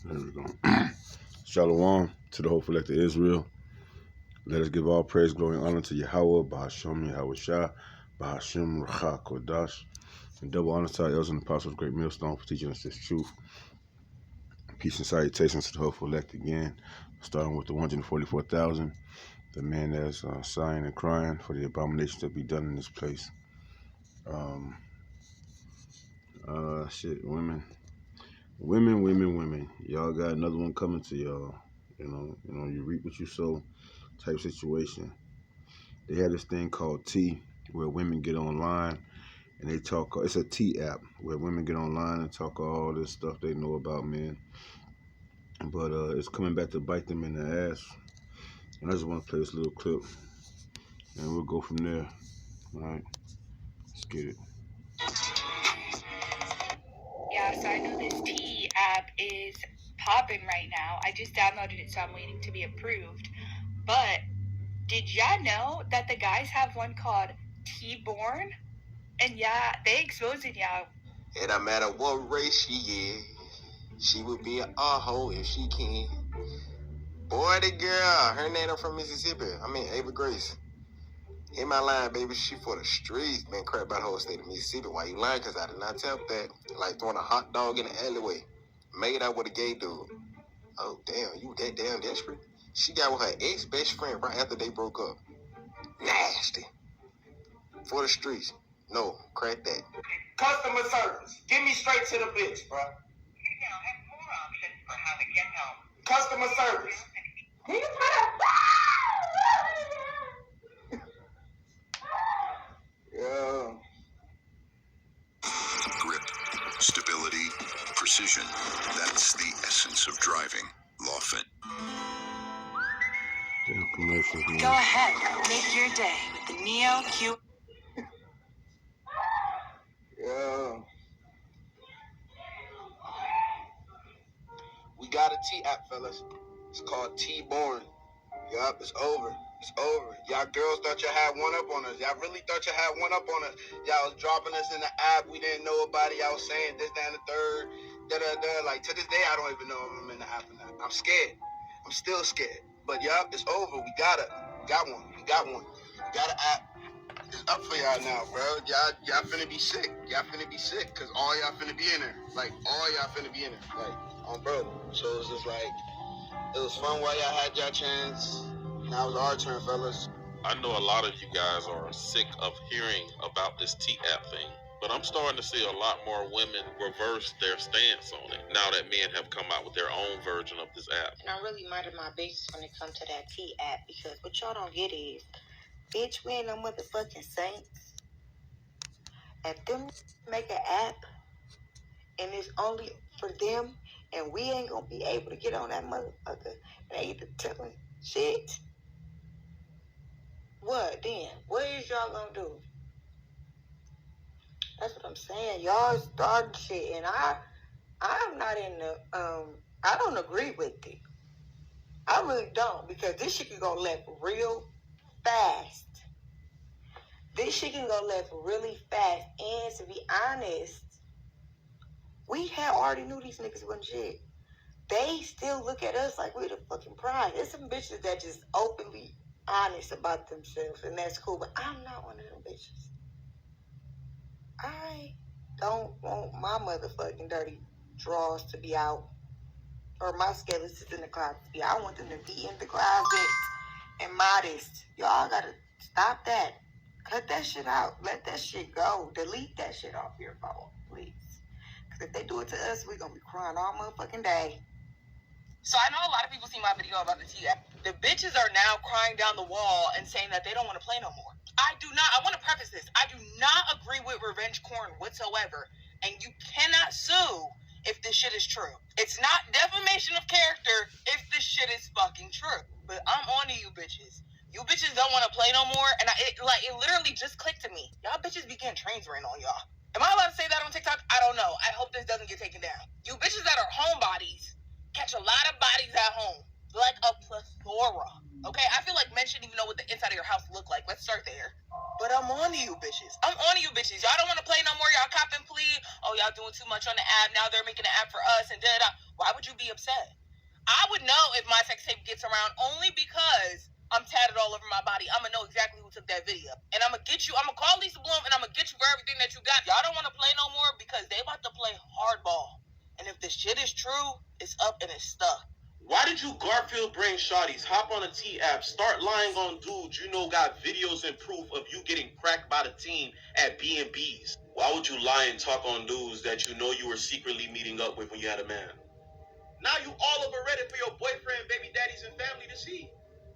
There we go. Shalom to the hopeful elect of Israel. Let us give all praise, glory, and honor to Yahweh, Bahasham Yahweh Shah, Bahasham Racha Kodash, and double honor to our elders and apostles, great millstone, for teaching us this truth. Peace and salutations to the hopeful elect again, starting with the 144,000, the man that's sighing and crying for the abominations that be done in this place. Women. Y'all got another one coming to y'all. You know, you reap what you sow type situation. They had this thing called T, where women get online and they talk. It's a T app where women get online and talk all this stuff they know about men. But it's coming back to bite them in the ass. And I just want to play this little clip, and we'll go from there. All right, let's get it. Yeah, so I know this T app is popping right now. I just downloaded it, so I'm waiting to be approved. But did y'all know that the guys have one called T-Born? And yeah, they exposing y'all. It don't matter what race she is, she would be an a-hole if she can. Boy, the girl, her name from Mississippi. Ava Grace. Hit my line, baby. She for the streets. Been crap about the whole state of Mississippi. Why you lying? Because I did not tell that. Like throwing a hot dog in the alleyway. Made out with a gay dude. Oh, damn. You that damn desperate? She got with her ex-best friend right after they broke up. Nasty. For the streets. No, crack that. Customer service. Get me straight to the bitch, bro. You now have more options for how to get help. Customer service. Yeah. Grip, stability, precision. That's the essence of driving. Lawfin. Damn commercials, man. Go ahead, make your day with the Neo Q. Yeah. We got a T app, fellas. It's called T-Born. Yup, it's over. It's over. Y'all girls thought y'all had one up on us. Y'all really thought y'all had one up on us. Y'all was dropping us in the app. We didn't know about it. Y'all was saying this, that, and the third. Da-da-da. Like, to this day, I don't even know if I'm in the app or not. I'm scared. I'm still scared. But, yup, it's over. We got it. Got one. We got one. We got an app. It's up for y'all now, bro. Y'all finna be sick. Y'all finna be sick, because all y'all finna be in there. Like, all y'all finna be in there. Like, on bro. So it's just like, it was fun while y'all had y'all chance. Now it's our turn, fellas. I know a lot of you guys are sick of hearing about this T-app thing, but I'm starting to see a lot more women reverse their stance on it now that men have come out with their own version of this app. And I really minded my business when it comes to that T-app, because what y'all don't get is, bitch, we ain't no motherfucking saints. If them make an app and it's only for them, and we ain't gonna be able to get on that motherfucker, and they either telling shit, what then? What is y'all gonna do? That's what I'm saying. Y'all starting shit, and I'm not in the I don't agree with it. I really don't, because this shit can go left real fast. This shit can go left really fast. And to be honest, we had already knew these niggas wasn't shit. They still look at us like we're the fucking prize. There's some bitches that just openly honest about themselves, and that's cool, but I'm not one of them bitches. I don't want my motherfucking dirty drawers to be out, or my skeletons in the closet to be out. I want them to be in the closet and modest. Y'all gotta stop that. Cut that shit out. Let that shit go. Delete that shit off your phone, please. Because if they do it to us, we're gonna be crying all motherfucking day. So I know a lot of people see my video about the T-app. The bitches are now crying down the wall and saying that they don't want to play no more. I want to preface this. I do not agree with revenge porn whatsoever. And you cannot sue if this shit is true. It's not defamation of character if this shit is fucking true. But I'm on to you bitches. You bitches don't want to play no more. And it literally just clicked to me. Y'all bitches be getting trains ran on y'all. Am I allowed to say that on TikTok? I don't know. I hope this doesn't get taken down. You bitches that are homebodies catch a lot of bodies at home, like a plethora. Okay, I feel like men shouldn't even know what the inside of your house look like. Let's start there. But I'm on to you bitches. I'm on to you bitches. Y'all don't want to play no more. Y'all cop and plea. Oh, y'all doing too much on the app. Now they're making an app for us and da-da. Why would you be upset? I would know if my sex tape gets around only because I'm tatted all over my body. I'm gonna know exactly who took that video. And I'm gonna get you, I'm gonna call Lisa Bloom and I'm gonna get you for everything that you got. Y'all don't wanna play no more because they about to play hardball. And if this shit is true, it's up and it's stuck. Why did you Garfield brain shotties hop on a T app, start lying on dudes you know got videos and proof of you getting cracked by the team at B&Bs? Why would you lie and talk on dudes that you know you were secretly meeting up with when you had a man? Now you all over Reddit for your boyfriend, baby daddies, and family to see.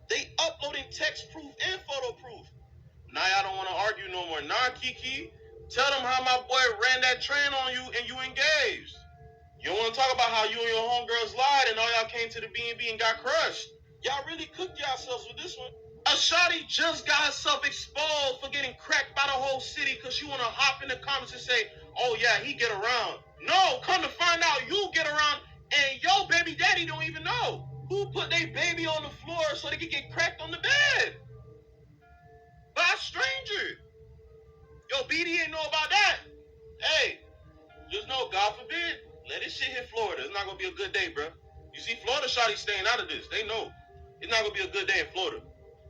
They uploading text proof and photo proof. Now y'all don't want to argue no more. Nah, Kiki. Tell them how my boy ran that train on you and you engaged. You don't want to talk about how you and your homegirls lied and all y'all came to the B&B and got crushed. Y'all really cooked yourselves with this one. A shawty just got herself exposed for getting cracked by the whole city because she want to hop in the comments and say, oh yeah, he get around. No, come to find out you get around and your baby daddy don't even know. Who put their baby on the floor so they could get cracked on the bed? By a stranger. Yo, BD ain't know about that. Hey, just know, God forbid, let this shit hit Florida. It's not going to be a good day, bro. You see, Florida shawty staying out of this. They know. It's not going to be a good day in Florida.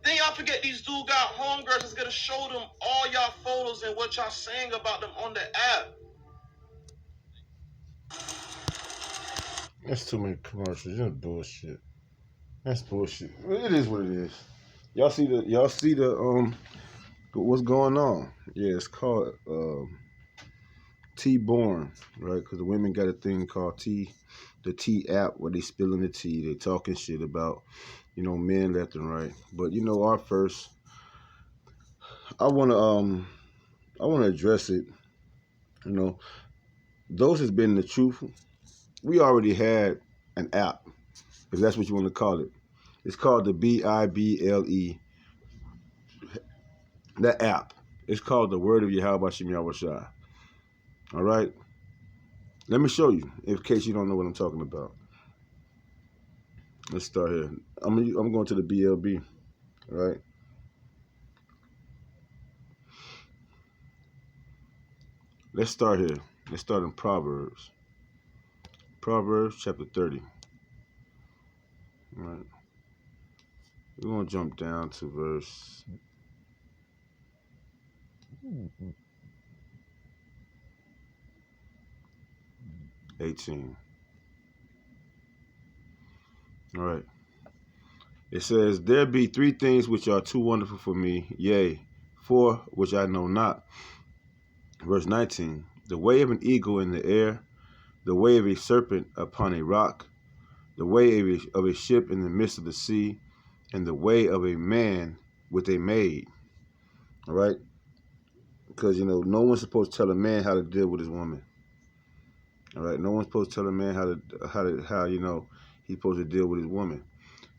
Then y'all forget these dudes got homegirls that's going to show them all y'all photos and what y'all saying about them on the app. That's too many commercials. That's bullshit. That's bullshit. It is what it is. Y'all see the what's going on? Yeah, it's called T-Born, right? Because the women got a thing called the T app where they spilling the tea. They talking shit about, men left and right. But I wanna address it. Those has been the truth. We already had an app, if that's what you want to call it. It's called the Bible. That app. It's called the Word of Yahweh Shem Yahushua. All right? Let me show you, in case you don't know what I'm talking about. Let's start here. I'm going to the BLB. All right? Let's start here. Let's start in Proverbs. Proverbs chapter 30. All right. We're going to jump down to verse 18. All right. It says, there be three things which are too wonderful for me, yea, four which I know not. Verse 19. The way of an eagle in the air, the way of a serpent upon a rock, the way of a ship in the midst of the sea, and the way of a man with a maid. All right? Because, no one's supposed to tell a man how to deal with his woman. All right? No one's supposed to tell a man how he's supposed to deal with his woman.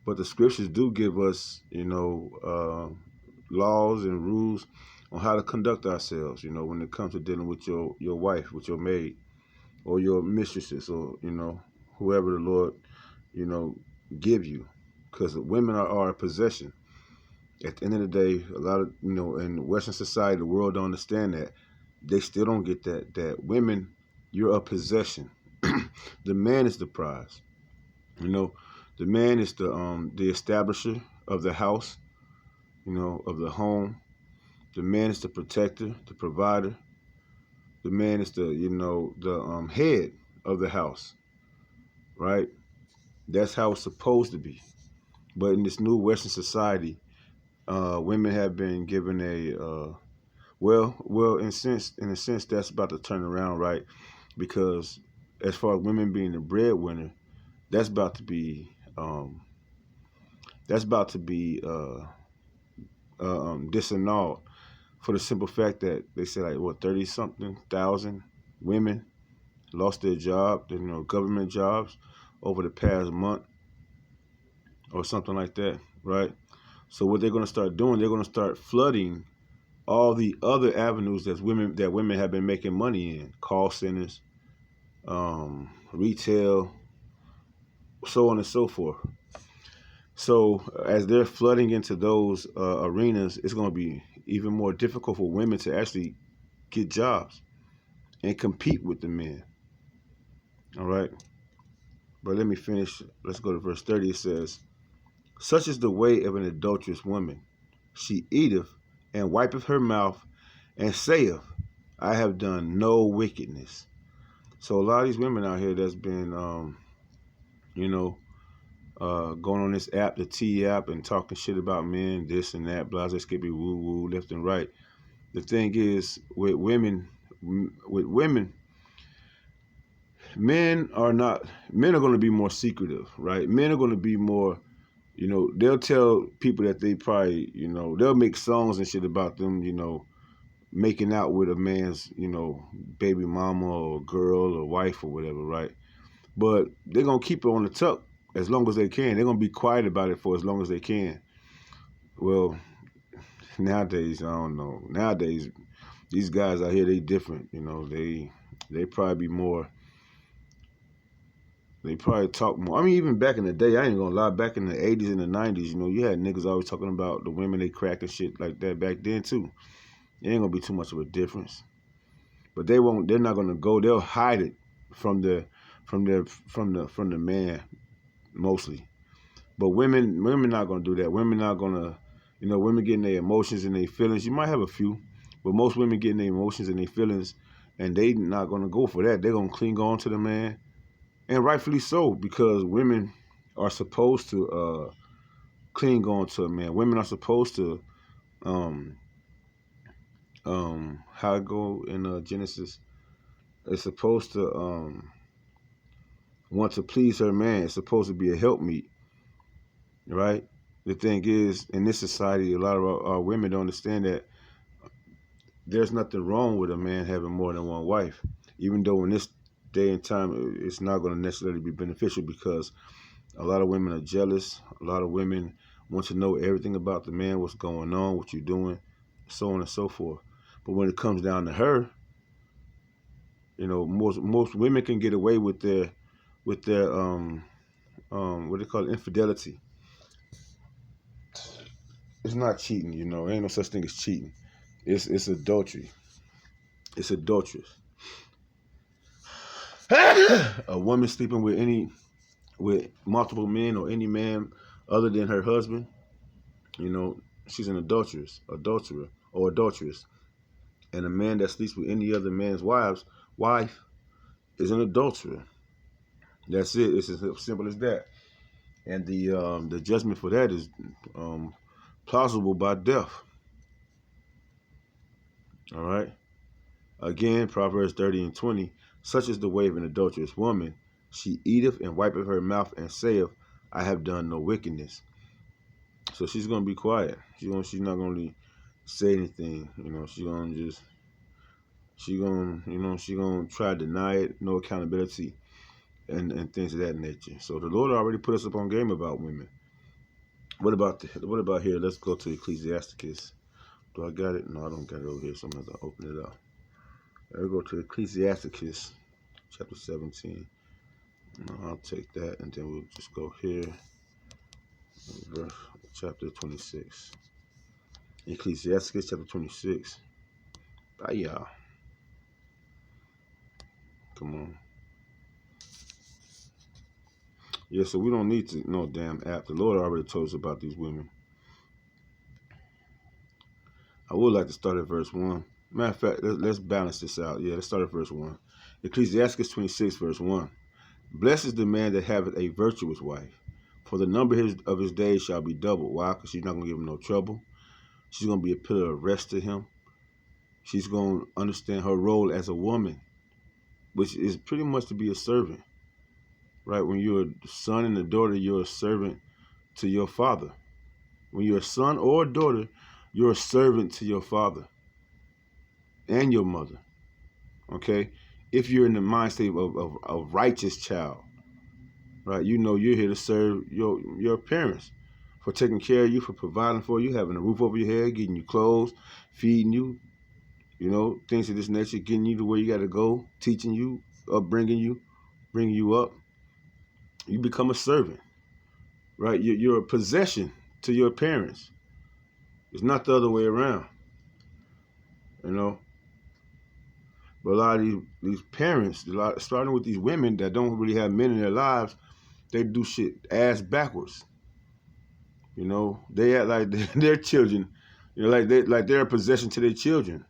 But the scriptures do give us, laws and rules on how to conduct ourselves, when it comes to dealing with your wife, with your maid, or your mistresses, or, whoever the Lord, give you. Because women are a possession. At the end of the day, a lot of, in Western society, the world don't understand that. They still don't get that women, you're a possession. The man is the prize. The man is the establisher of the house, of the home. The man is the protector, the provider. The man is the head of the house, right? That's how it's supposed to be. But in this new Western society, women have been given a in a sense that's about to turn around, right? Because as far as women being the breadwinner, that's about to be disannulled, for the simple fact that they say 30-something thousand women lost their job, government jobs over the past month or something like that, right? So what they're going to start doing, they're going to start flooding all the other avenues that women have been making money in, call centers, retail, so on and so forth. So as they're flooding into those arenas, it's going to be even more difficult for women to actually get jobs and compete with the men. All right. But let me finish. Let's go to verse 30. It says, such is the way of an adulterous woman. She eateth and wipeth her mouth and saith, I have done no wickedness. So a lot of these women out here that's been, going on this app, the T app, and talking shit about men, this and that, blah, blah, skippy, woo, woo, left and right. The thing is, with women, men are going to be more secretive, right? Men are going to be more, they'll tell people that they probably, they'll make songs and shit about them, making out with a man's, baby mama or girl or wife or whatever, right? But they're going to keep it on the tuck as long as they can. They're going to be quiet about it for as long as they can. Well, nowadays, I don't know. Nowadays, these guys out here, they different. They probably be more, they probably talk more. I mean, even back in the day, I ain't gonna lie, back in the 80s and the 90s, you had niggas always talking about the women they cracked and shit like that back then too. It ain't gonna be too much of a difference. But they're not gonna go, they'll hide it from the man mostly. But women not gonna do that. Women not gonna, women getting their emotions and their feelings. You might have a few, but most women getting their emotions and their feelings, and they not gonna go for that. They're gonna cling on to the man. And rightfully so, because women are supposed to cling on to a man. Women are supposed to, how it go in Genesis, it's supposed to want to please her man. It's supposed to be a helpmeet, right? The thing is, in this society, a lot of our women don't understand that there's nothing wrong with a man having more than one wife, even though in this day and time, it's not going to necessarily be beneficial because a lot of women are jealous. A lot of women want to know everything about the man, what's going on, what you're doing, so on and so forth. But when it comes down to her, most women can get away with their what they call it, infidelity. It's not cheating, ain't no such thing as cheating. It's adultery. It's adulterous. A woman sleeping with multiple men or any man other than her husband, she's an adulterer or adulteress. And a man that sleeps with any other man's wife is an adulterer. That's it. It's as simple as that. And the judgment for that is plausible by death. All right. Again, Proverbs 30:20. Such is the way of an adulterous woman. She eateth and wipeth her mouth and saith, I have done no wickedness. So she's going to be quiet. She's not going to say anything. She's going to try to deny it, no accountability, and things of that nature. So the Lord already put us up on game about women. What about here? Let's go to Ecclesiasticus. Do I got it? No, I don't got it over here, so I'm going to open it up. I'll go to Ecclesiasticus, chapter 17. I'll take that, and then we'll just go here, verse, chapter 26. Ecclesiasticus, chapter 26. Bye, y'all. Come on. Yeah, so we don't need no damn app. The Lord already told us about these women. I would like to start at verse 1. Matter of fact, let's balance this out. Yeah, let's start at verse 1. Ecclesiasticus 26, verse 1. Blessed is the man that haveth a virtuous wife, for the number of his days shall be doubled. Why? Because she's not going to give him no trouble. She's going to be a pillar of rest to him. She's going to understand her role as a woman, which is pretty much to be a servant. Right? When you're a son and a daughter, you're a servant to your father. When you're a son or a daughter, you're a servant to your father and your mother. Okay? If you're in the mind state of a righteous child, right? You're here to serve your parents, for taking care of you, for providing for you, having a roof over your head, getting you clothes, feeding you, things of this nature, getting you to where you got to go, teaching you, upbringing you, bringing you up. You become a servant, right? You're a possession to your parents. It's not the other way around, But a lot of these parents, starting with these women that don't really have men in their lives, they do shit ass backwards. You know, they act like their children, you know, like they're a possession to their children.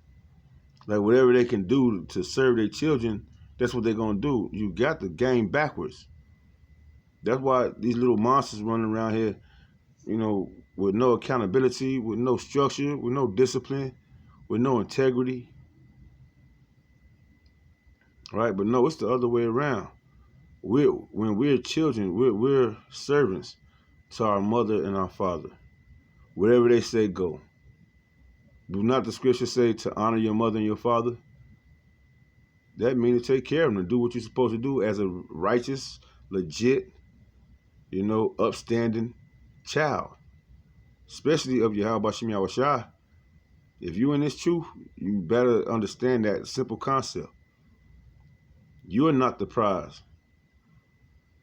Like whatever they can do to serve their children, that's what they're gonna do. You got the game backwards. That's why these little monsters running around here, you know, with no accountability, with no structure, with no discipline, with no integrity. Right? But no, it's the other way around. When we're children, we're servants to our mother and our father. Whatever they say, go. Do not the scripture say to honor your mother and your father? That means to take care of them, to do what you're supposed to do as a righteous, legit, you know, upstanding child. Especially of Yahweh Shem Yahushua. If you in this truth, you better understand that simple concept. You are not the prize.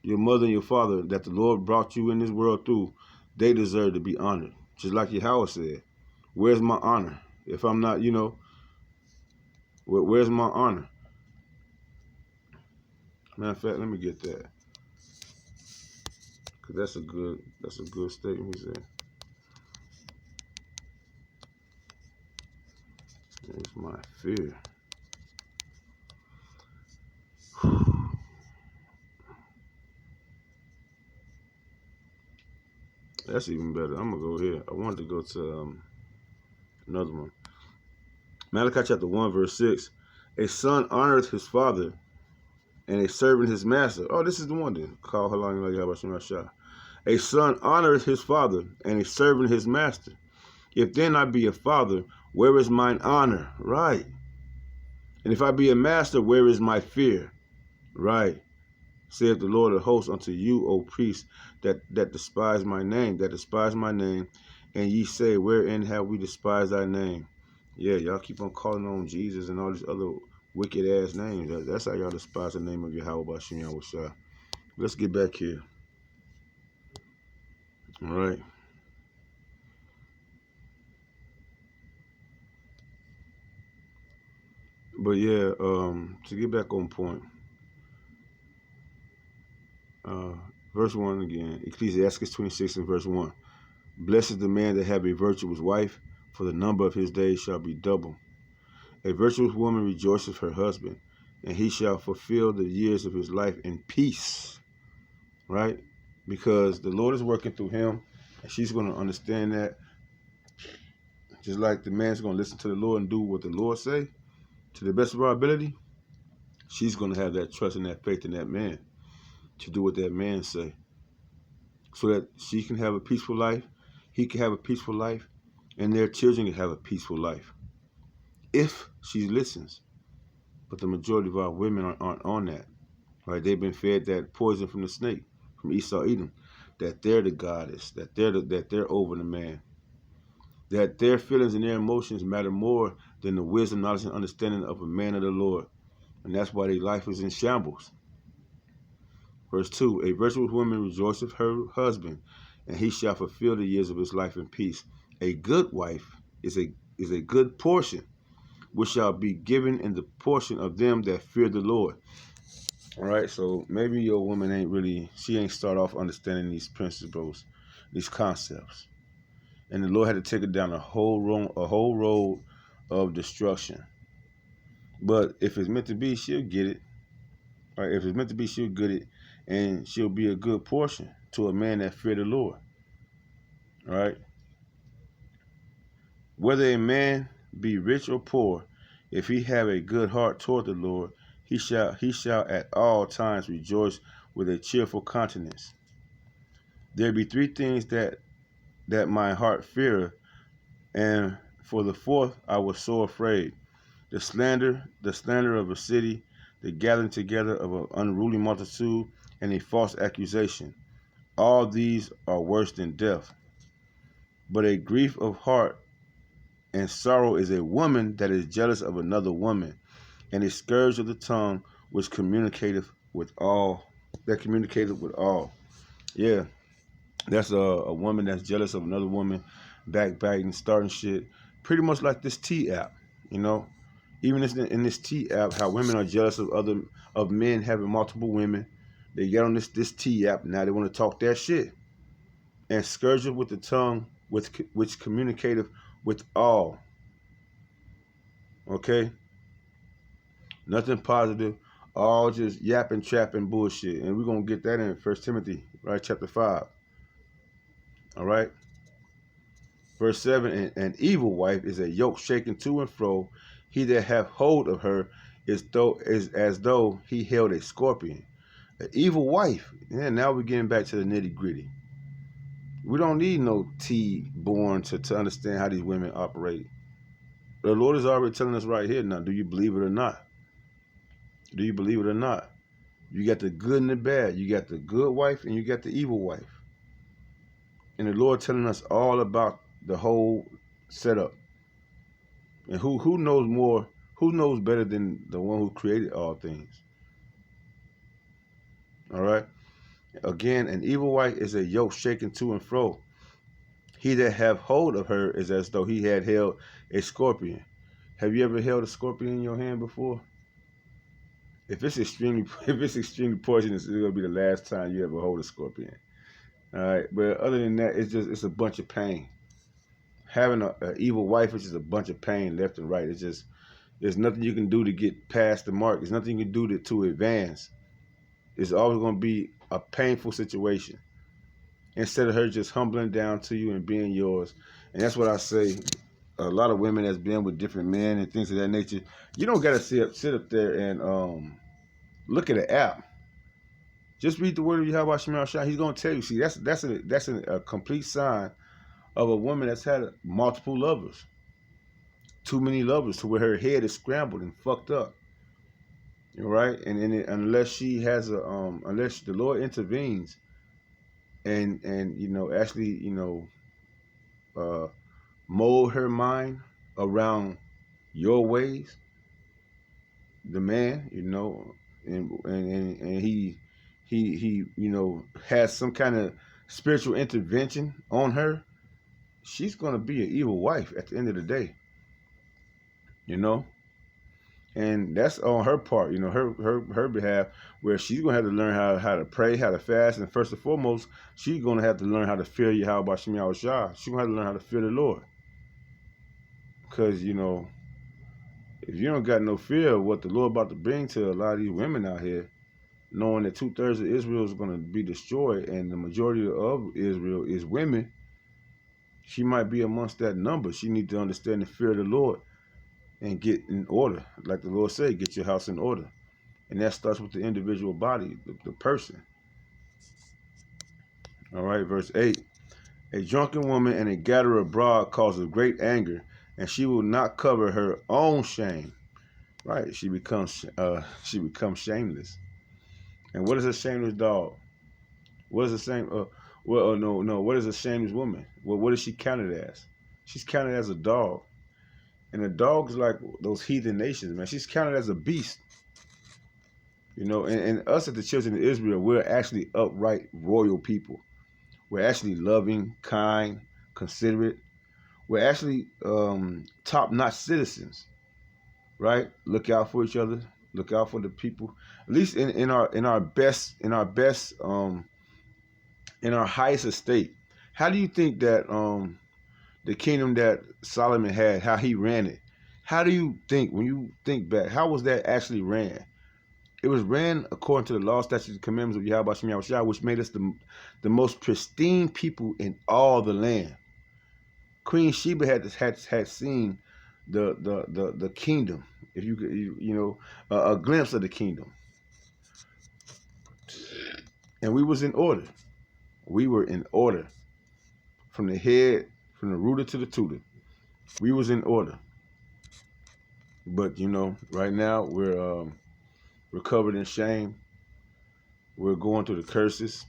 Your mother and your father that the Lord brought you in this world through, they deserve to be honored. Just like Yahweh said, where's my honor? If I'm not, you know, where's my honor? Matter of fact, let me get that. Cause that's a good statement he said. It's my fear. That's even better. I'm gonna go here. I wanted to go to another one. Malachi chapter 1, verse 6. A son honoreth his father, and a servant his master. Oh, this is the one then. Call Halang Yahweh Shem Yahushua. A son honoreth his father, and a servant his master. If then I be a father, where is mine honor? Right. And if I be a master, where is my fear? Right. Saith the Lord of hosts unto you, O priests, that despise my name, and ye say, wherein have we despised thy name? Yeah, y'all keep on calling on Jesus and all these other wicked ass names. That's how y'all despise the name of Yahweh Bashem Yahushua. Let's get back here. All right. But yeah, to get back on point. Verse 1 again, Ecclesiastes 26 and verse 1. Blessed is the man that have a virtuous wife, for the number of his days shall be double. A virtuous woman rejoiceth her husband, and he shall fulfill the years of his life in peace. Right? Because the Lord is working through him, and she's going to understand that. Just like the man's going to listen to the Lord and do what the Lord say, to the best of our ability, she's going to have that trust and that faith in that man to do what that man say, so that she can have a peaceful life, he can have a peaceful life, and their children can have a peaceful life, if she listens. But the majority of our women aren't on that. Right? They've been fed that poison from the snake, from Esau Edom, that they're the goddess, that they're over the man, that their feelings and their emotions matter more than the wisdom, knowledge, and understanding of a man of the Lord, and that's why their life is in shambles. Verse 2, a virtuous woman rejoiceth her husband, and he shall fulfill the years of his life in peace. A good wife is a good portion, which shall be given in the portion of them that fear the Lord. All right, so maybe your woman she ain't start off understanding these principles, these concepts. And the Lord had to take her down a whole road of destruction. But if it's meant to be, she'll get it. All right, if it's meant to be, she'll get it. And she'll be a good portion to a man that fear the Lord. All right? Whether a man be rich or poor, if he have a good heart toward the Lord, he shall at all times rejoice with a cheerful countenance. There be three things that my heart feareth, and for the fourth I was so afraid: the slander of a city, the gathering together of an unruly multitude, and a false accusation. All these are worse than death. But a grief of heart and sorrow is a woman that is jealous of another woman, and a scourge of the tongue which communicateth with all. Yeah, that's a woman that's jealous of another woman, backbiting, starting shit. Pretty much like this T app, you know. Even in this T app, how women are jealous of men having multiple women. They get on this T app now. They want to talk that shit and scourge it with the tongue, which communicative with all. Okay, nothing positive, all just yapping, trapping bullshit. And we're gonna get that in 1 Timothy, right, chapter 5. All right. Verse 7, an evil wife is a yoke shaken to and fro. He that hath hold of her is as though he held a scorpion. An evil wife. Yeah, now we're getting back to the nitty gritty. We don't need no T born to understand how these women operate. The Lord is already telling us right here now. Do you believe it or not? Do you believe it or not? You got the good and the bad. You got the good wife and you got the evil wife. And the Lord telling us all about the whole setup. And who knows more? Who knows better than the one who created all things? All right. Again, an evil wife is a yoke shaken to and fro. He that have hold of her is as though he had held a scorpion. Have you ever held a scorpion in your hand before? If it's extremely poisonous, it's gonna be the last time you ever hold a scorpion. All right, but other than that, it's a bunch of pain. Having an evil wife is just a bunch of pain left and right. There's nothing you can do to get past the mark. There's nothing you can do to advance. It's always gonna be a painful situation. Instead of her just humbling down to you and being yours. And that's what I say. A lot of women that's been with different men and things of that nature, you don't gotta sit up there and look at an app. Just read the word of Yahweh Shema Shah. He's gonna tell you. See, that's a complete sign of a woman that's had multiple lovers. Too many lovers to where her head is scrambled and fucked up. Right? And unless she has unless the Lord intervenes and actually mold her mind around your ways, the man, and he has some kind of spiritual intervention on her, she's gonna be an evil wife at the end of the day. And that's on her part, her behalf, where she's gonna have to learn how to pray, how to fast, and first and foremost, she's gonna have to learn how to fear Yahweh Shem Yahweh Shah. She's gonna have to learn how to fear the Lord. Because, if you don't got no fear of what the Lord about to bring to a lot of these women out here, knowing that 2/3 of Israel is gonna be destroyed and the majority of Israel is women, she might be amongst that number. She needs to understand the fear of the Lord and get in order. Like the Lord said, get your house in order. And that starts with the individual body, the person. All right, verse 8. A drunken woman and a gatherer abroad causes great anger, and she will not cover her own shame. Right, she becomes shameless. And what is a shameless dog? What is a what is a shameless woman? What is she counted as? She's counted as a dog. And the dog's like those heathen nations, man. She's counted as a beast. And us as the children of Israel, we're actually upright, royal people. We're actually loving, kind, considerate. We're actually top-notch citizens, right? Look out for each other. Look out for the people. At least in our highest estate. How do you think that the kingdom that Solomon had, how he ran it? How do you think, when you think back, how was that actually ran? It was ran according to the law, statutes, and commandments of Yahweh Shem Yahweh Shah, which made us the most pristine people in all the land. Queen Sheba had seen the kingdom, if you could, a glimpse of the kingdom, and we was in order. We were in order, from the head, from the rooter to the tutor. We was in order. But right now we're covered in shame. We're going through the curses.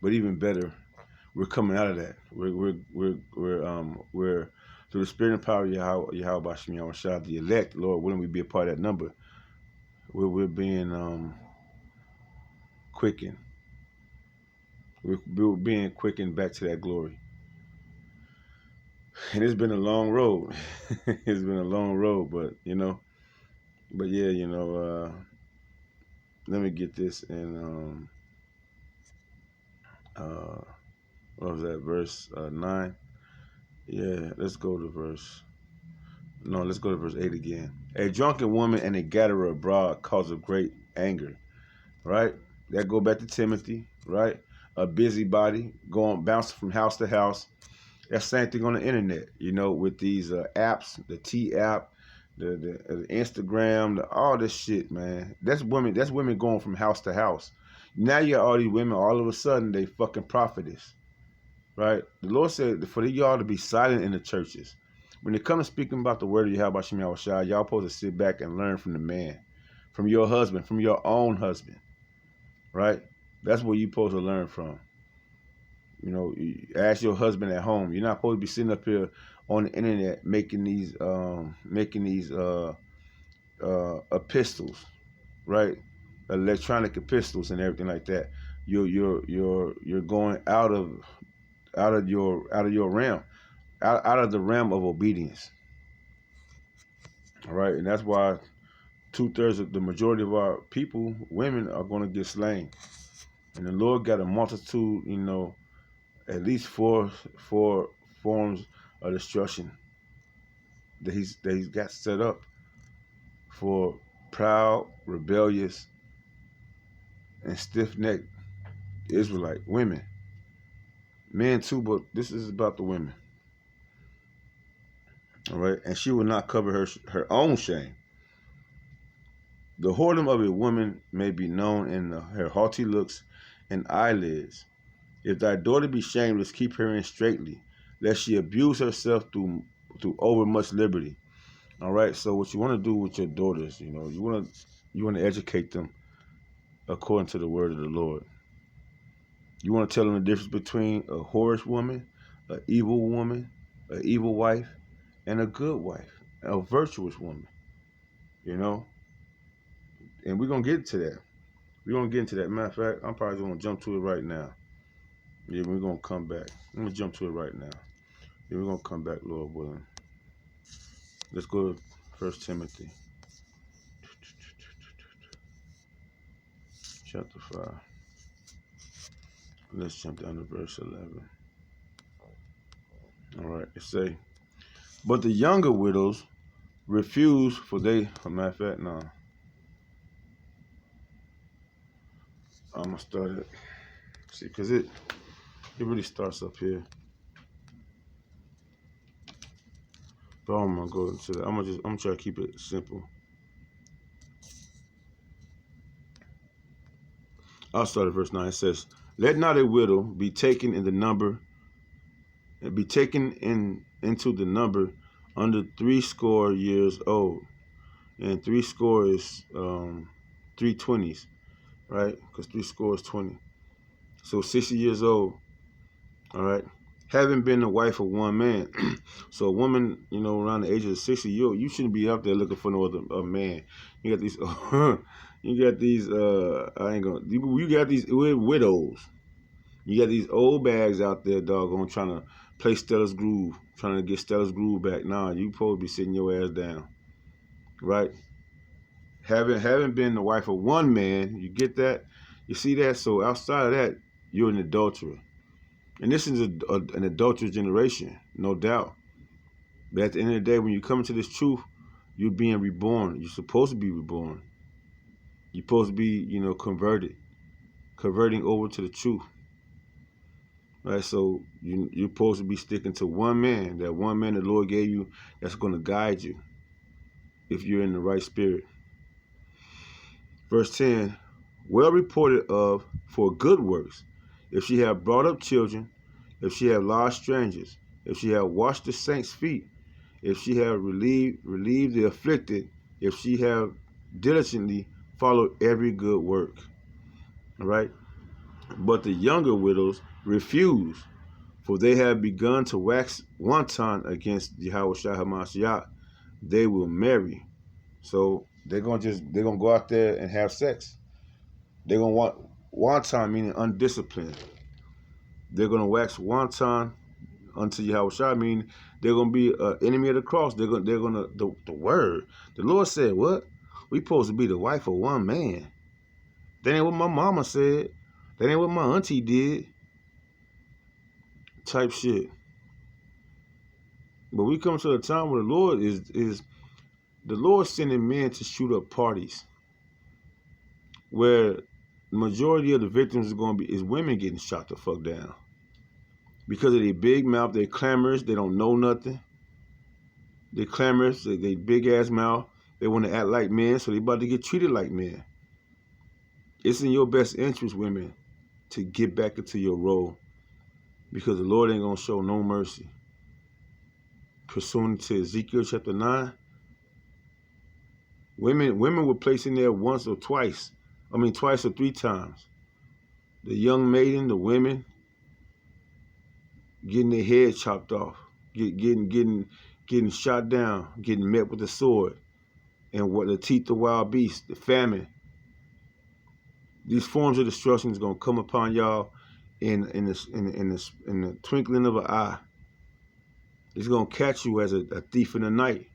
But even better, we're coming out of that. We're through the spirit and power of Yahweh Shem Yahweh Shah, the elect. Lord, wouldn't we be a part of that number? We're being quickened. We're being quickened back to that glory. And it's been a long road. It's been a long road, but yeah, let me get this in what was that, verse 9? Yeah, let's go to verse 8 again. A drunken woman and a gatherer abroad cause of great anger, right? That go back to Timothy, right? A busybody going bouncing from house to house. That same thing on the internet, with these apps, the T app, the Instagram, all this shit, man. That's women going from house to house. Now you got all these women, all of a sudden they fucking prophetess, right? The Lord said for y'all to be silent in the churches. When it comes to speaking about the word of Yahweh Shem Yahushua, y'all supposed to sit back and learn from the man, from your husband, from your own husband, right? That's what you're supposed to learn from. You ask your husband at home. You're not supposed to be sitting up here on the internet making these epistles, right? Electronic epistles and everything like that. You're going out of your realm, out of the realm of obedience. All right, and that's why 2/3 of the majority of our people, women, are going to get slain. And the Lord got a multitude, at least four forms of destruction that he's got set up for proud, rebellious, and stiff-necked Israelite women. Men too, but this is about the women. All right, and she will not cover her own shame. The whoredom of a woman may be known in her haughty looks and eyelids. If thy daughter be shameless, keep her in straitly, lest she abuse herself through overmuch liberty. All right. So what you want to do with your daughters, you want to educate them according to the word of the Lord. You want to tell them the difference between a whorish woman, an evil wife, and a good wife, a virtuous woman. And we're gonna get to that. We're gonna get into that. Matter of fact, I'm probably gonna jump to it right now. Yeah, we're gonna come back. I'm gonna jump to it right now. Yeah, we're gonna come back, Lord willing. Let's go to 1 Timothy chapter 5. Let's jump down to verse 11. All right, it say, but the younger widows refuse, for they, matter of fact, no. I'm gonna start it. See, because it really starts up here. But I'm gonna go into that. I'm gonna try to keep it simple. I'll start at verse 9. It says, let not a widow be taken in the number, into the number under 80 years old. And 80 is 320s, right? Because 80 is 20. So 60 years old, all right? Having been the wife of one man. So a woman, around the age of 60, you shouldn't be out there looking for no other man. You got these, you got these widows. You got these old bags out there, doggone, trying to play Stella's Groove, trying to get Stella's Groove back. Nah, you supposed to be sitting your ass down, right? Having been the wife of one man, you get that? You see that? So outside of that, you're an adulterer. And this is an adulterous generation, no doubt. But at the end of the day, when you come into this truth, you're being reborn. You're supposed to be reborn. You're supposed to be, converting over to the truth. Right? So you're supposed to be sticking to one man, that one man the Lord gave you that's going to guide you if you're in the right spirit. Verse 10, well reported of for good works, if she have brought up children, if she have lodged strangers, if she have washed the saints' feet, if she have relieved the afflicted, if she have diligently followed every good work. All right? But the younger widows refuse, for they have begun to wax wanton against Yahweh Shai HaMashiach. They will marry. So they're gonna go out there and have sex. They're gonna want wanton, meaning undisciplined. They're gonna wax wanton unto Yahweh Shai, meaning they're gonna be an enemy of the cross. They're gonna the word. The Lord said, what? We supposed to be the wife of one man. That ain't what my mama said. That ain't what my auntie did. Type shit. But we come to a time where the Lord is the Lord sending men to shoot up parties where the majority of the victims is women getting shot the fuck down. Because of their big mouth, they clamorous, they don't know nothing. They clamorous, they big ass mouth. They want to act like men, so they about to get treated like men. It's in your best interest, women, to get back into your role, because the Lord ain't gonna show no mercy. Pursuant to Ezekiel chapter 9, women were placed in there twice or 3 times. The young maiden, the women, getting their head chopped off, getting shot down, getting met with the sword, and what the teeth of wild beasts, the famine. These forms of destruction is gonna come upon y'all in the twinkling of an eye. It's gonna catch you as a thief in the night,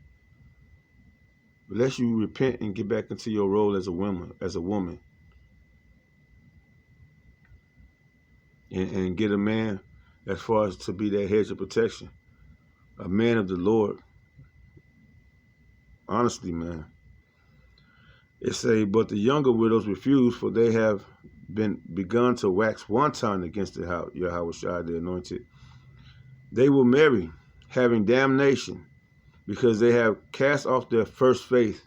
unless you repent and get back into your role as a woman, and get a man as far as to be that hedge of protection, a man of the Lord. Honestly, man. It say, but the younger widows refuse, for they have begun to wax wanton against Yahweh Shai, the anointed. They will marry, having damnation, because they have cast off their first faith.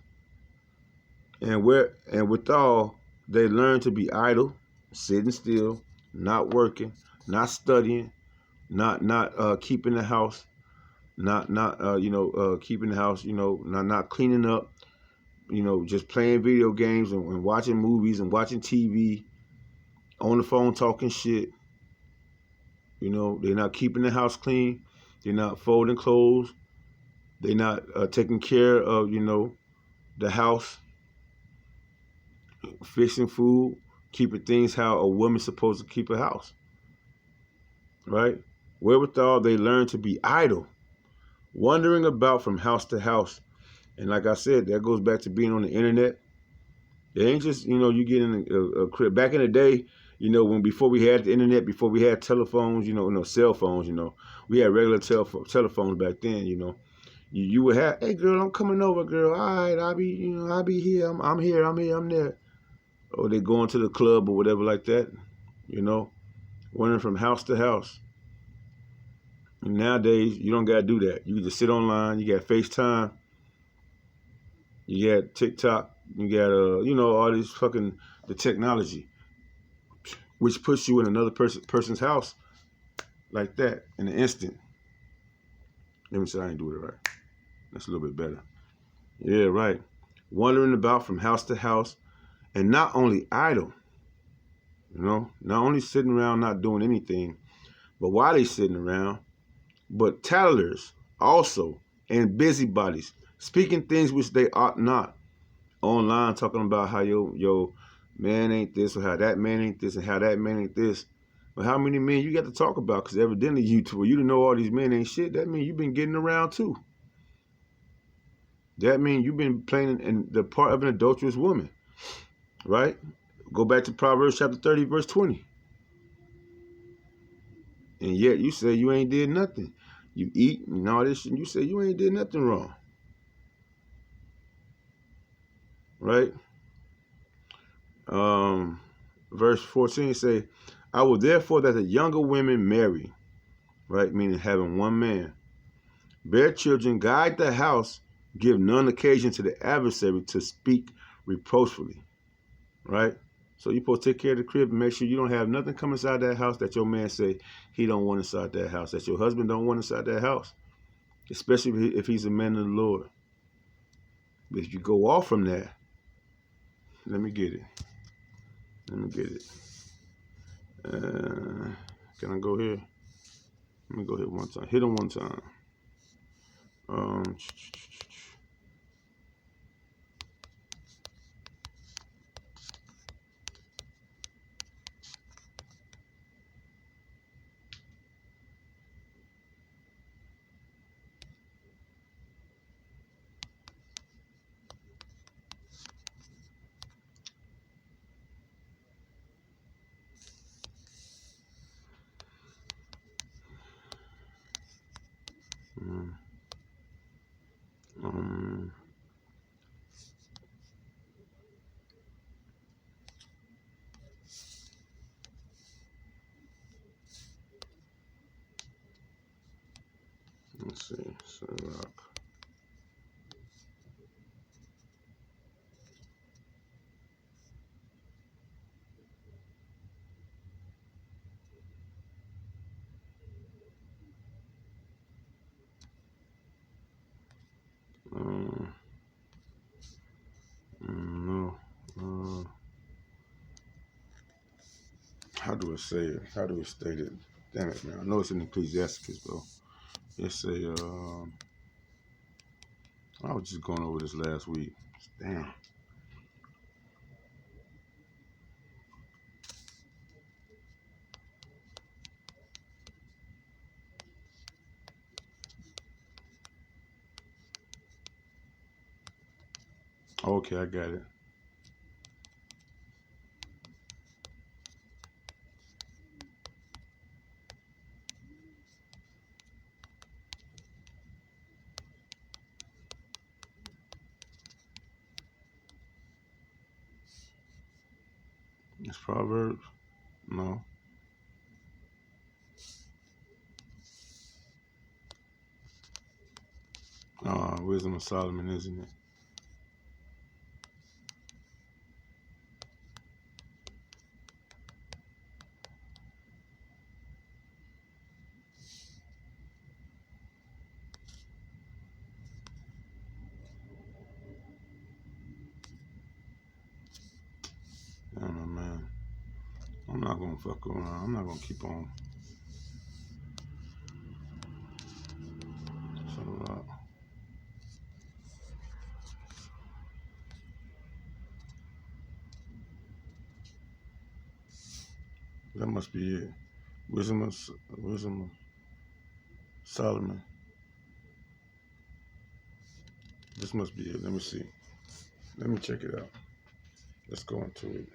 And withal they learn to be idle, sitting still, not working, not studying, not keeping the house, not keeping the house, not cleaning up, just playing video games and watching movies and watching TV, on the phone talking shit. They're not keeping the house clean. They're not folding clothes. They're not taking care of, the house, fixing food, keeping things how a woman's supposed to keep a house. Right? Wherewithal they learn to be idle, wandering about from house to house. And like I said, that goes back to being on the internet. It ain't just, you get in a crib. Back in the day, before we had the internet, before we had telephones, cell phones, we had regular telephones back then, You would have, hey girl, I'm coming over, girl. All right, I'll be here. I'm here, I'm there. Or they going to the club or whatever like that, running from house to house. And nowadays, you don't got to do that. You can just sit online. You got FaceTime. You got TikTok. You got, all this the technology, which puts you in another person's house like that in an instant. Let me say I ain't doing it right. That's a little bit better. Yeah, right. Wandering about from house to house, and not only idle, not only sitting around not doing anything, but while they sitting around, but tattlers also, and busybodies, speaking things which they ought not, online talking about how your man ain't this, or how that man ain't this, and how that man ain't this. But how many men you got to talk about? Because evidently you to know all these men ain't shit. That means you've been getting around too. That means you've been playing in the part of an adulterous woman, right? Go back to Proverbs chapter 30, verse 20. And yet you say you ain't did nothing. You eat and all this shit, and you say you ain't did nothing wrong. Right? Verse 14 say, I will therefore that the younger women marry, right? Meaning having one man, bear children, guide the house, give none occasion to the adversary to speak reproachfully, right? So you're supposed to take care of the crib and make sure you don't have nothing come inside that house that your man say he don't want inside that house, that your husband don't want inside that house, especially if he's a man of the Lord. But if you go off from that, let me get it. Can I go here? Let me go here one time. Hit him one time. Let's see. Ciroc. No. How do it say it? How do it state it? Damn it, man. I know it's in Ecclesiasticus, though. It's a, I was just going over this last week. Damn. Okay, I got it. It's Proverbs? No. Wisdom of Solomon, isn't it? I don't know, man. I'm not gonna fuck around. I'm not gonna keep on. So, that must be it. Wisdom of Solomon. This must be it. Let me see. Let me check it out. Let's go into it.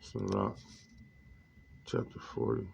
Sirach, chapter 40.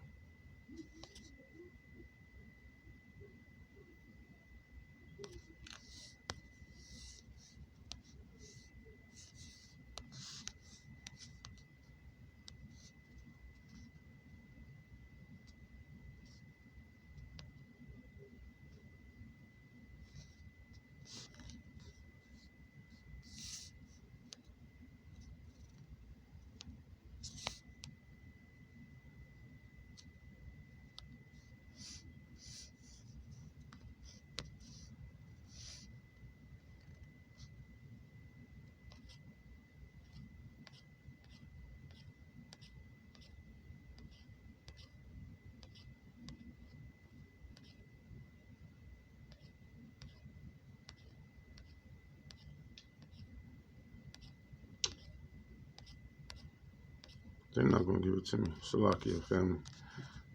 They're not going to give it to me. Salakia family.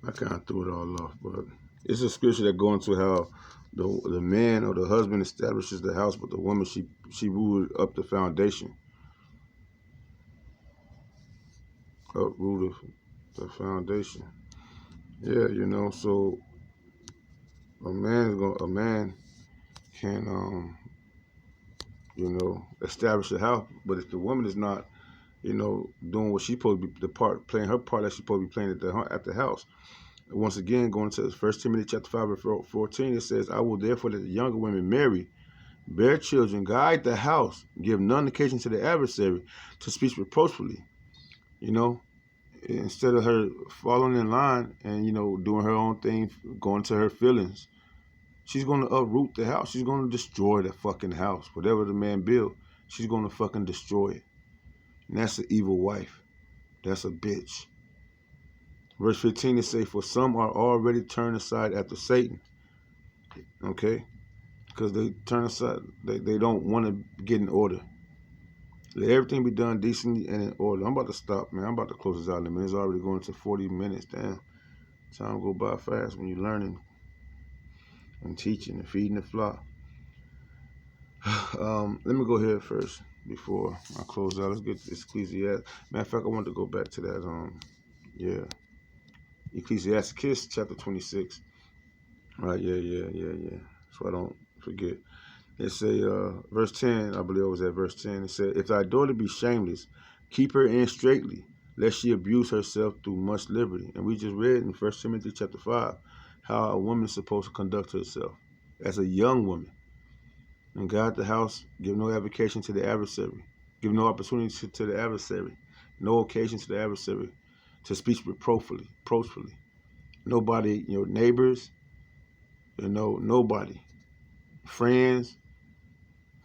I kind of threw it all off, but it's a scripture that goes into how the man or the husband establishes the house, but the woman, she ruled up the foundation. Uproot the foundation. Yeah, you know, so a man can you know, establish a house, but if the woman is not, you know, doing what she's supposed to be, playing her part that she's supposed to be playing at the house. Once again, going to 1 Timothy chapter 5 verse 14, it says, I will therefore let the younger women marry, bear children, guide the house, give none occasion to the adversary to speak reproachfully. You know, instead of her falling in line and, you know, doing her own thing, going to her feelings, she's going to uproot the house. She's going to destroy the fucking house. Whatever the man built, she's going to fucking destroy it. And that's an evil wife. That's a bitch. Verse 15 it says, for some are already turned aside after Satan. Okay? Because they turn aside, they don't want to get in order. Let everything be done decently and in order. I'm about to stop, man. I'm about to close this out in a minute. It's already going to 40 minutes. Damn. Time go by fast when you're learning and teaching and feeding the flock. Let me go here first before I close out. Let's get to Ecclesiastes. Matter of fact, I want to go back to that. Yeah. Ecclesiasticus chapter 26. Right, yeah. So I don't forget. It say, verse 10, I believe it was at verse 10. It said, if thy daughter be shameless, keep her in straitly. lest she abuse herself through much liberty. And we just read in 1 Timothy chapter 5 how a woman is supposed to conduct herself as a young woman. And guard the house, give no avocation to the adversary. Give no opportunity to the adversary. No occasion to the adversary to speak reproachfully. Nobody, your neighbors, nobody. Friends,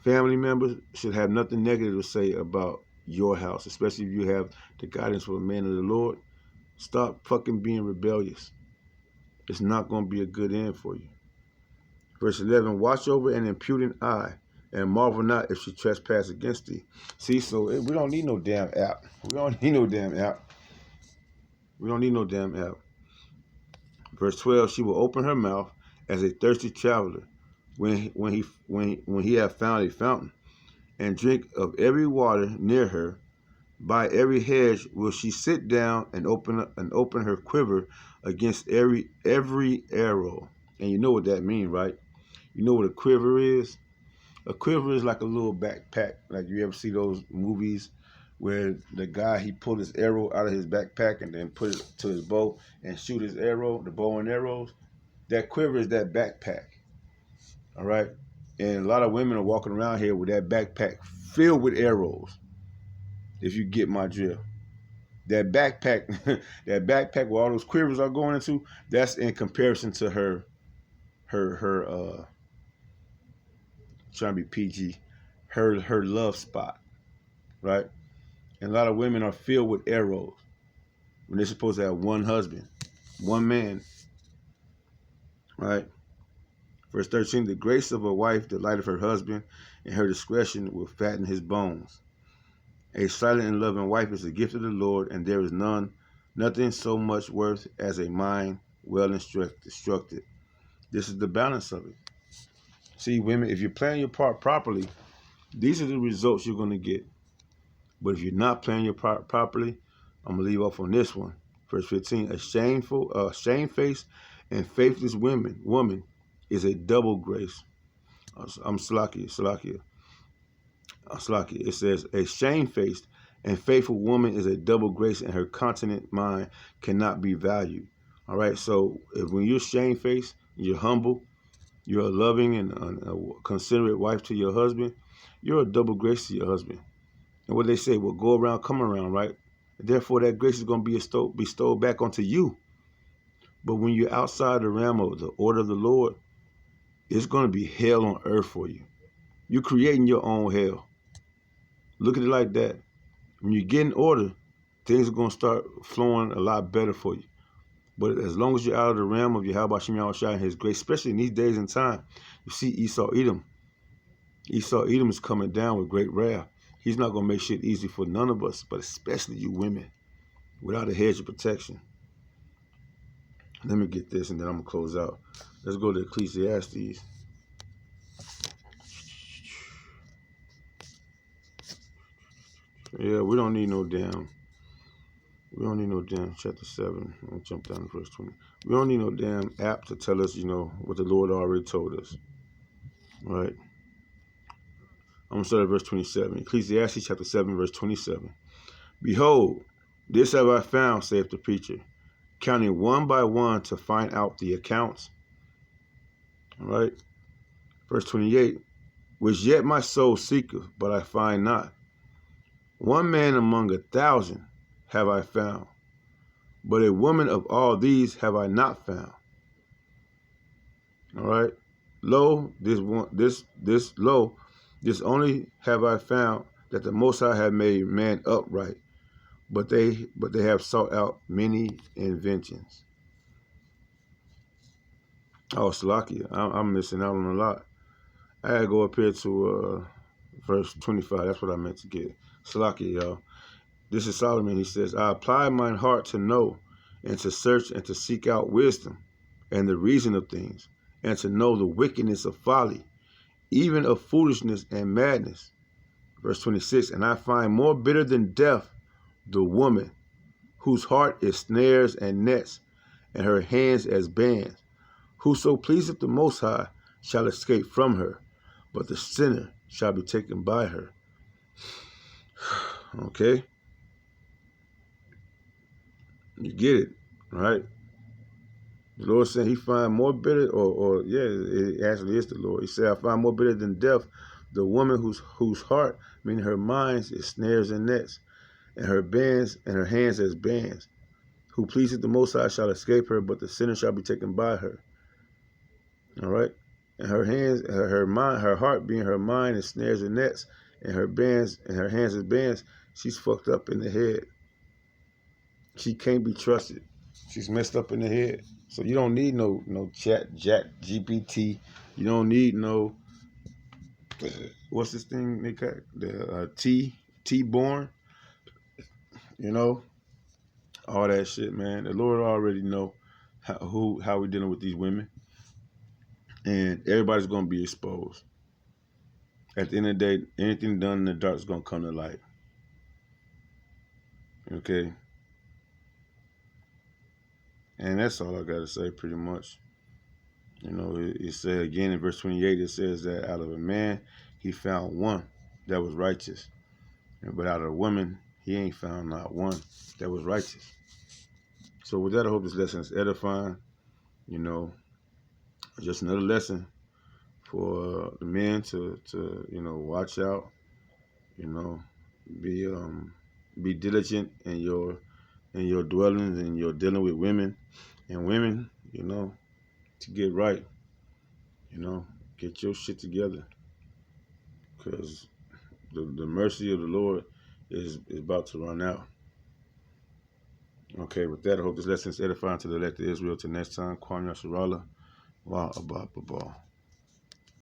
family members should have nothing negative to say about your house, especially if you have the guidance of a man of the Lord. Stop fucking being rebellious. It's not going to be a good end for you. Verse 11, watch over an impudent eye, and marvel not if she trespass against thee. See, so we don't need no damn app. We don't need no damn app. Verse 12, she will open her mouth as a thirsty traveler when he have found a fountain, and drink of every water near her. By every hedge will she sit down and open her quiver against every arrow. And you know what that means, right? You know what a quiver is? A quiver is like a little backpack. Like you ever see those movies where the guy, he pulled his arrow out of his backpack and then put it to his bow and shoot his arrow, the bow and arrows? That quiver is that backpack. All right? And a lot of women are walking around here with that backpack filled with arrows, if you get my drift. That backpack, where all those quivers are going into, that's in comparison to her trying to be PG, her love spot, right? And a lot of women are filled with arrows when they're supposed to have one husband, one man, right? Verse 13, the grace of a wife delighteth her husband, and her discretion will fatten his bones. A silent and loving wife is a gift of the Lord, and there is nothing so much worth as a mind well instructed. This is the balance of it. See, women, if you're playing your part properly, these are the results you're going to get. But if you're not playing your part properly, I'm going to leave off on this one. Verse 15, a shamefaced and faithless woman is a double grace. I'm Salakia. It says, a shamefaced and faithful woman is a double grace, and her continent mind cannot be valued. All right, so when you're shamefaced, you're humble, you're a loving and a considerate wife to your husband, you're a double grace to your husband. And what they say, well, go around, come around, right? Therefore, that grace is going to be bestowed back onto you. But when you're outside the realm of the order of the Lord, it's going to be hell on earth for you. You're creating your own hell. Look at it like that. When you get in order, things are going to start flowing a lot better for you. But as long as you're out of the realm of Yahweh Shem Yahushua and his grace, especially in these days and time, you see Esau Edom. Esau Edom is coming down with great wrath. He's not going to make shit easy for none of us, but especially you women, without a hedge of protection. Let me get this, and then I'm going to close out. Let's go to Ecclesiastes. Yeah, we don't need no damn chapter 7. I'll jump down to verse 20. We don't need no damn app to tell us, what the Lord already told us. Right? I'm going to start at verse 27. Ecclesiastes chapter 7, verse 27. Behold, this have I found, saith the preacher, counting one by one to find out the accounts. All right? Verse 28. Which yet my soul seeketh, but I find not. One man among 1,000 have I found, but a woman of all these have I not found. All right. Lo, this only have I found, that the Most High have made man upright, but they have sought out many inventions. Oh, Salakia, I'm missing out on a lot. I had to go up here to verse 25. That's what I meant to get. Salakia, y'all. This is Solomon. He says, I apply mine heart to know, and to search, and to seek out wisdom, and the reason of things, and to know the wickedness of folly, even of foolishness and madness. Verse 26, and I find more bitter than death the woman, whose heart is snares and nets, and her hands as bands. Whoso pleaseth the Most High shall escape from her, but the sinner shall be taken by her. Okay? You get it, right? The Lord said he find more bitter, or yeah, it actually is the Lord. He said, I find more bitter than death the woman whose heart, meaning her mind, is snares and nets, and her bands and her hands as bands. Who pleases the Most High shall escape her, but the sinner shall be taken by her. All right? And her hands, her mind, her heart being her mind is snares and nets, and her bands and her hands as bands, she's fucked up in the head. She can't be trusted. She's messed up in the head. So you don't need no chat GPT. You don't need no what's this thing they got? The T-born. You know, all that shit, man. The Lord already know how we dealing with these women, and everybody's gonna be exposed. At the end of the day, anything done in the dark is gonna come to light. Okay. And that's all I gotta say, pretty much. You know, it said again in verse 28, it says that out of a man, he found one that was righteous. But out of a woman, he ain't found not one that was righteous. So with that, I hope this lesson is edifying. You know, just another lesson for the men to you know, watch out. You know, be diligent in your dwellings and your dealing with women, and women, you know, to get right. You know, get your shit together, because the mercy of the Lord is about to run out. Okay, with that, I hope this lesson is edifying to the elect of Israel. Till next time, Kwame Yasharala, Wa Abba Babal.